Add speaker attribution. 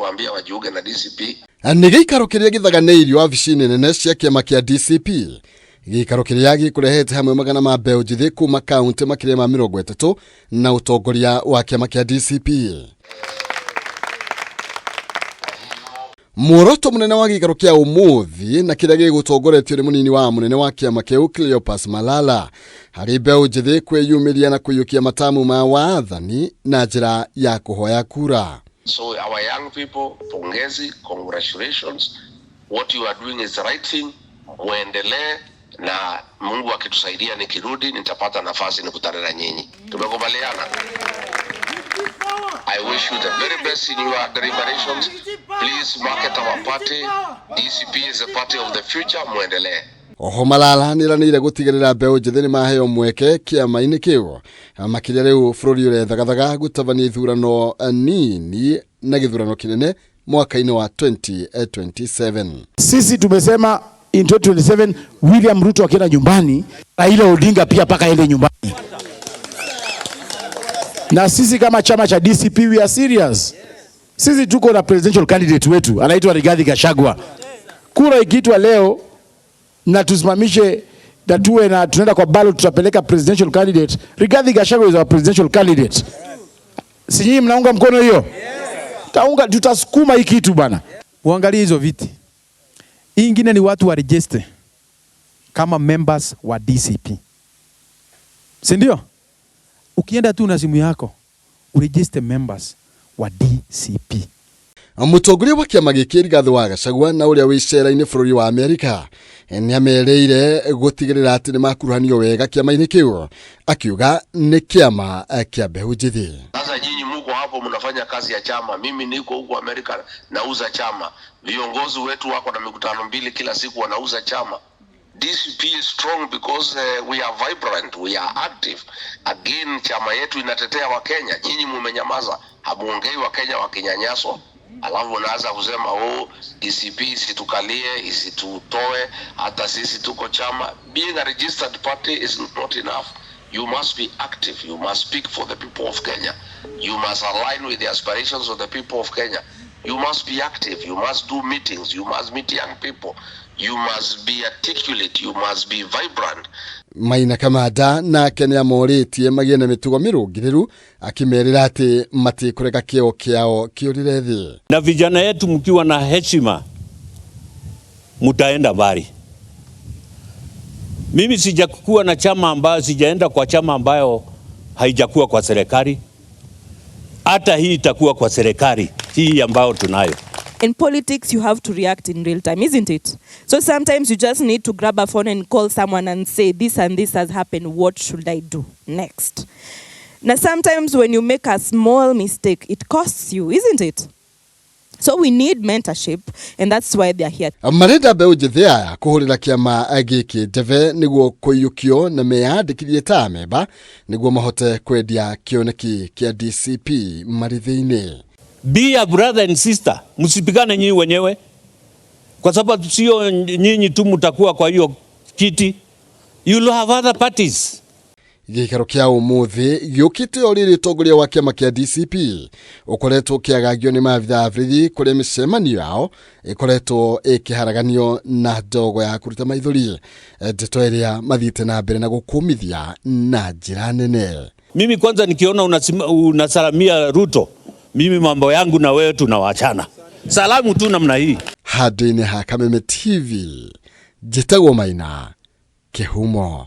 Speaker 1: kuambia wajiunge na DCP.
Speaker 2: Nĩ gĩikaro kĩrĩa gĩthaganĩirio wabici-inĩ nene cia kĩama kĩa DCP. Gĩikaro kĩrĩa gĩkũrehete hamwe magana ma mbeũ njĩthĩ kuma kaunti makĩria ma 30 na ũtongoria wa kĩama kĩa DCP. Muoroto munene wa gĩikaro kĩa ũmũthĩ na kĩrĩa gĩgũtongoretio nĩ mũnini wa munene wa kĩama kĩu Cleopas Malala harĩ mbeũ njĩthĩ kwĩyumĩria na kũiyũkia matamu ma wathani na njĩra ya kũhoya kura.
Speaker 1: So our young people, pongezi, congratulations. What you are doing is the right thing. Muendelee na Mungu akitusaidia nikirudi nitapata nafasi nikutane na nyinyi. Tumekubaliana? I wish you the very best in your deliberations. Please market our party. DCP is a party of the future. Muendelee.
Speaker 2: Oho Malala nĩranĩire gũtigĩrĩra mbeũ njĩthĩ nĩ maheo mweke kĩama-inĩ kĩu makĩria rĩu bũrũri ũrethagathaga gũtabania ithurano nini na gĩthurano kĩnene mwaka-inĩ wa 2027.
Speaker 3: Sisi tumesema in 2027 William Ruto akienda nyumbani, Raila Odinga pia paka aende nyumbani. Na sisi kama chama cha DCP we are serious. Sisi tuko na presidential candidate wetu anaitwa Rigathi Gachagua. Kura ikiitwa leo na tusimamishe na tuwe na tunaenda kwa ballot, tutapeleka presidential candidate. Rigathi Gachagua is our presidential candidate. Si nyinyi mnaunga mkono hiyo? Tutasukuma hii kitu bana.
Speaker 4: Uangalie hizo viti. Hii ingine ni watu wa register kama members wa DCP. Si ndio? Ukienda tu na simu yako uregister members wa DCP.
Speaker 2: Mũtongoria wa kĩama gĩkĩ Rigathi wa Gachagua na ũrĩa wĩcera-inĩ bũrũri wa Amerika nĩamereire gũtigĩrĩra atĩ nĩ makuruhanio wega kĩama-inĩ kĩu, akiuga nĩ kĩama kĩa mbeũ njĩthĩ.
Speaker 1: Sasa nyinyi mko hapo mnafanya kazi ya chama, mimi niko huko Amerika nauza chama. Viongozi wetu wako na mikutano 2 kila siku wanauza chama. DCP is strong because we are vibrant, we are active. Again, chama yetu inatetea Wakenya. Nyinyi mumenyamaza, hamuongei Wakenya wakinyanyaswa. Alafu unaanza kusema DCP isitukalie, isitutoe, hata sisi tuko chama. Being a registered party is not enough. You must be active. You must speak for the people of Kenya. You must align with the aspirations of the people of Kenya. You must be active. You must do meetings. You must meet young people. You must be articulate. You must be vibrant.
Speaker 2: Maina Kamanda nake nĩamorĩtie magĩe na mĩtugo mĩrũngĩrĩru akĩmerĩra atĩ matikũreka kĩo kĩao kĩũrĩre thĩ.
Speaker 5: Na vijana yetu mkiwa na heshima mtaenda mbali. Mimi sijakuwa na chama ambayo sijaenda kwa chama ambayo haijakuwa kwa serikali. Hata hii itakuwa kwa serikali hii ambayo tunayo.
Speaker 6: In politics, you have to react in real time, isn't it? So sometimes you just need to grab a phone and call someone and say, this and this has happened, what should I do next? Now sometimes when you make a small mistake, it costs you, isn't it? So we need mentorship, and that's why they are here.
Speaker 2: Marenda mbeũ njĩthĩ aya kũhũrĩra kĩama gĩkĩ ndebe nĩguo kũiyũkio na meyandĩkithie ta memba nĩguo mahote kwendia kĩoneki kĩa DCP marĩ thĩinĩ.
Speaker 5: Be a brother and sister. Msipigane nyinyi wenyewe. Kwa sababu sio nyinyi tu mtakuwa kwa hiyo kiti. You'll have other parties.
Speaker 2: Gĩikaro kĩa ũmũthĩ gĩũkĩte o rĩrĩ ũtongoria wa kĩama kĩa DCP ũkoretwo kĩagagio nĩ maabitha a borithi kũrĩa mĩcemanio yao ĩkoretwo ĩkĩharaganio na ndogo ya kũruta maithori, ndeto ĩrĩa mathiĩte na mbere na gũkũmithia na njĩra nene.
Speaker 5: Mimi kwanza nikiona unasalamia Ruto, mimi mambo yangu na wewe tunawachana. Salamu tu namna hii.
Speaker 2: Handũ-inĩ ha Kameme TV, njĩtagwo Maina Kĩhumo.